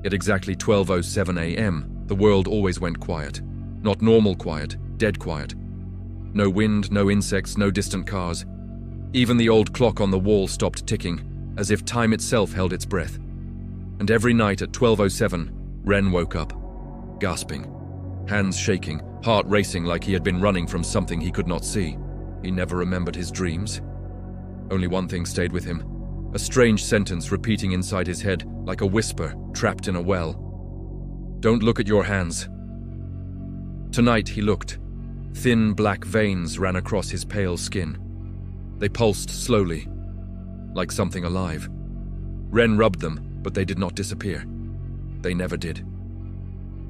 At exactly 12:07 a.m., the world always went quiet. Not normal quiet, dead quiet. No wind, no insects, no distant cars. Even the old clock on the wall stopped ticking, as if time itself held its breath. And every night at 12:07, Ren woke up, gasping, hands shaking, heart racing like he had been running from something he could not see. He never remembered his dreams. Only one thing stayed with him, a strange sentence repeating inside his head like a whisper trapped in a well. "Don't look at your hands." Tonight he looked. Thin black veins ran across his pale skin. They pulsed slowly, like something alive. Ren rubbed them, but they did not disappear. They never did.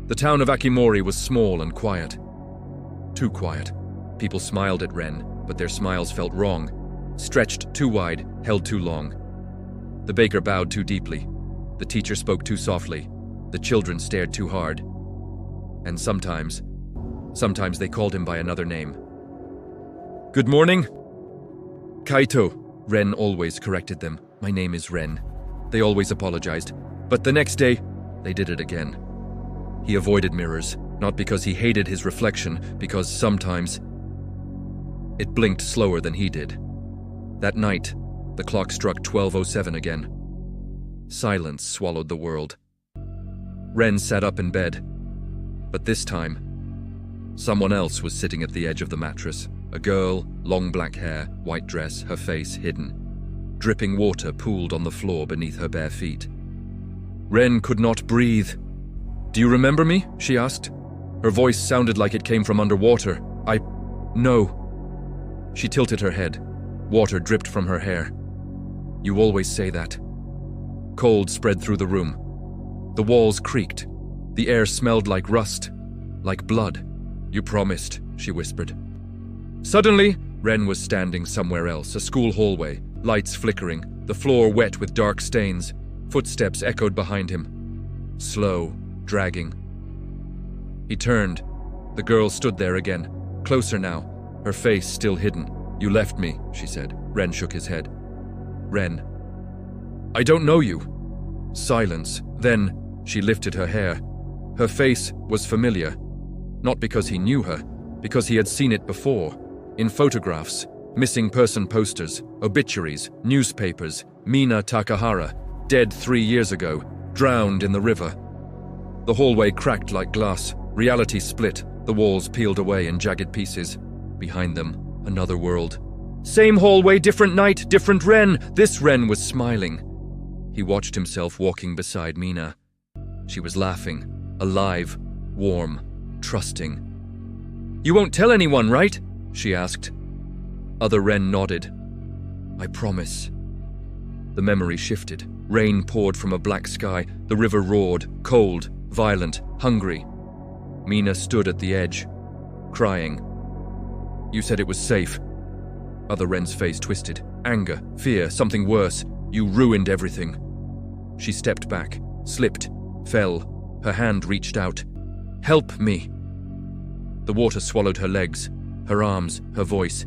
The town of Akimori was small and quiet. Too quiet. People smiled at Ren, but their smiles felt wrong. Stretched too wide, held too long. The baker bowed too deeply. The teacher spoke too softly. The children stared too hard. And sometimes they called him by another name. "Good morning." "Kaito," Ren always corrected them. "My name is Ren." They always apologized. But the next day, they did it again. He avoided mirrors, not because he hated his reflection, because sometimes it blinked slower than he did. That night, the clock struck 12:07 again. Silence swallowed the world. Ren sat up in bed. But this time, someone else was sitting at the edge of the mattress. A girl, long black hair, white dress, her face hidden. Dripping water pooled on the floor beneath her bare feet. Ren could not breathe. "Do you remember me?" she asked. Her voice sounded like it came from underwater. No." She tilted her head. Water dripped from her hair. "You always say that." Cold spread through the room. The walls creaked. The air smelled like rust, like blood. "You promised," she whispered. Suddenly, Ren was standing somewhere else, a school hallway, lights flickering, the floor wet with dark stains. Footsteps echoed behind him. Slow, dragging. He turned. The girl stood there again, closer now, her face still hidden. "You left me," she said. Ren shook his head. "Ren, I don't know you." Silence. Then she lifted her hair. Her face was familiar. Not because he knew her, because he had seen it before. In photographs, missing person posters, obituaries, newspapers. Mina Takahara, dead 3 years ago, drowned in the river. The hallway cracked like glass. Reality split. The walls peeled away in jagged pieces. Behind them, another world. Same hallway, different night, different Ren. This Ren was smiling. He watched himself walking beside Mina. She was laughing, alive, warm, trusting. "You won't tell anyone, right?" she asked. Other Ren nodded. "I promise." The memory shifted. Rain poured from a black sky. The river roared, cold, violent, hungry. Mina stood at the edge, crying. "You said it was safe." Other Ren's face twisted. Anger, fear, something worse. "You ruined everything." She stepped back, slipped, fell. Her hand reached out. "Help me." The water swallowed her legs, her arms, her voice.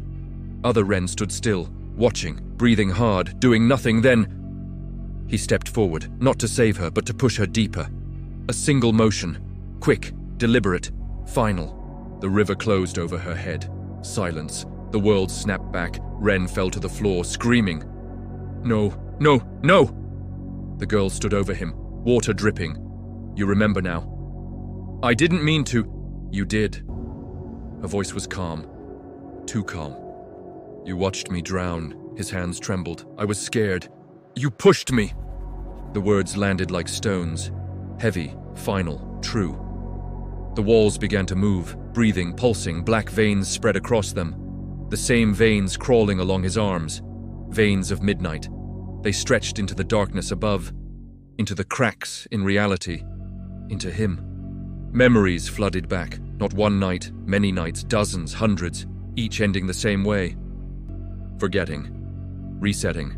Other Ren stood still, watching, breathing hard, doing nothing. Then he stepped forward, not to save her, but to push her deeper. A single motion, quick, deliberate, final. The river closed over her head. Silence. The world snapped back. Ren fell to the floor, screaming. "No, no, no!" The girl stood over him, water dripping. "You remember now." "I didn't mean to." "You did." Her voice was calm. Too calm. "You watched me drown." His hands trembled. "I was scared. You pushed me." The words landed like stones. Heavy, final, true. The walls began to move, breathing, pulsing. Black veins spread across them. The same veins crawling along his arms. Veins of midnight. They stretched into the darkness above, into the cracks in reality, into him. Memories flooded back. Not one night, many nights, dozens, hundreds, each ending the same way. Forgetting. Resetting.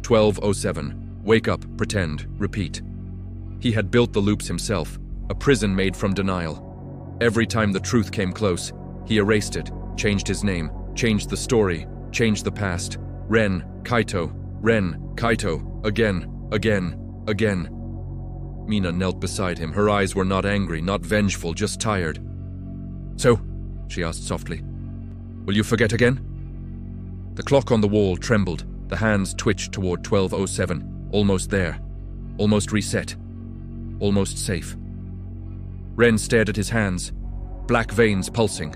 12:07. Wake up, pretend, repeat. He had built the loops himself, a prison made from denial. Every time the truth came close, he erased it, changed his name, changed the story, changed the past. Ren, Kaito, again, again, again. Mina knelt beside him. Her eyes were not angry, not vengeful, just tired. "So?" she asked softly. "Will you forget again?" The clock on the wall trembled. The hands twitched toward 12:07. Almost there. Almost reset. Almost safe. Ren stared at his hands. Black veins pulsing.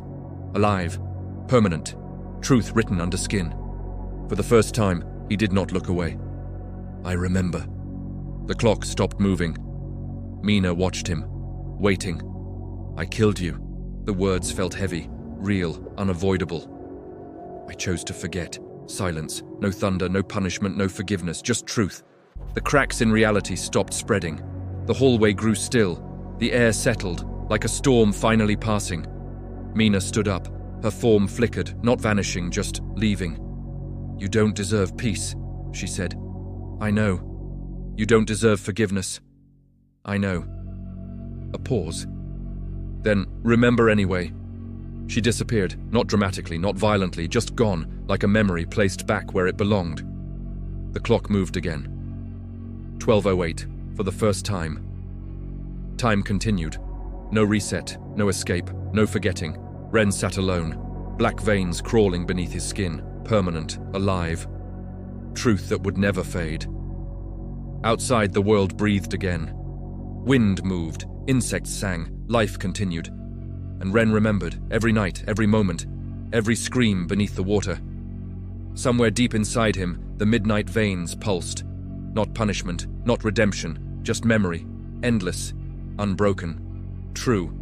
Alive. Permanent. Truth written under skin. For the first time, he did not look away. "I remember." The clock stopped moving. Mina watched him, waiting. "I killed you." The words felt heavy, real, unavoidable. "I chose to forget." Silence. No thunder, no punishment, no forgiveness, just truth. The cracks in reality stopped spreading. The hallway grew still. The air settled, like a storm finally passing. Mina stood up. Her form flickered, not vanishing, just leaving. "You don't deserve peace," she said. "I know. You don't deserve forgiveness. I know." A pause. Then, "Remember anyway." She disappeared, not dramatically, not violently, just gone, like a memory placed back where it belonged. The clock moved again. 12:08, for the first time. Time continued. No reset, no escape, no forgetting. Ren sat alone, black veins crawling beneath his skin, permanent, alive. Truth that would never fade. Outside, the world breathed again. Wind moved, insects sang, life continued. And Ren remembered, every night, every moment, every scream beneath the water. Somewhere deep inside him, the midnight veins pulsed. Not punishment, not redemption, just memory, endless, unbroken, true.